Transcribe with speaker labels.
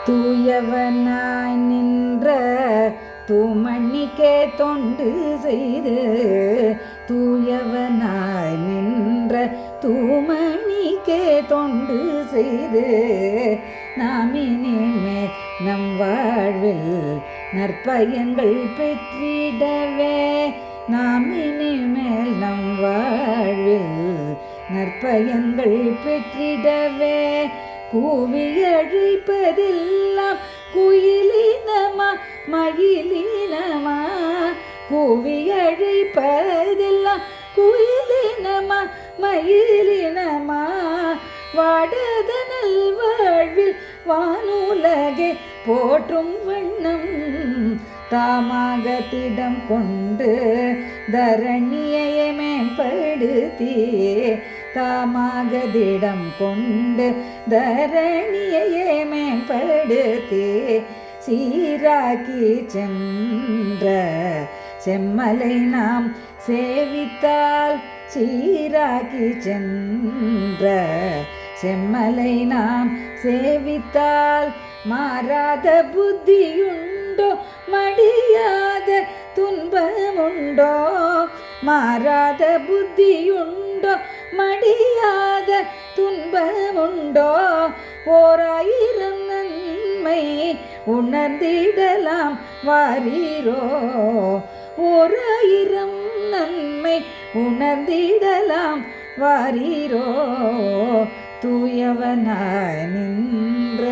Speaker 1: தூயவனாய் நின்ற தூமணிக்கே தொண்டு செய்து, தூயவனாய் நின்ற தூமணிக்கே தொண்டு செய்து, நாம் இனிமேல் நம் வாழ்வில் நற்பயன்கள் பெற்றிடவே, நாம் இனிமேல் நம் வாழ்வில் நற்பயன்கள் பெற்றிடவே, கூவி அழைப்பதெல்லாம் குயிலினமா மயிலினமா, கூவி அழைப்பதெல்லாம் குயிலினமா மயிலினமா, வாடாத நல்வாழ்வில் வானுலகே போற்றும் வண்ணம் தாமாக திடம் கொண்டு தரணியை மேம்படுத்தி, தாமாக திடம் கொண்டு தரணியை மேம்படுத்தி, சீராக்கி சென்ற செம்மலை நாம் சேவித்தால், சீராக்கி சென்ற செம்மலை நாம் சேவித்தால், மாறாத புத்தியுண்டோ மடியாத துன்பமுண்டோ, மாறாத புத்தியுண்டோ மடியாத துன்பமுண்டோ, ஓராயிரம் நன்மை உணர்ந்திடலாம் வாரீரோ, ஓராயிரம் நன்மை உணர்ந்திடலாம் வாரீரோ, தூயவனாய் நின்ற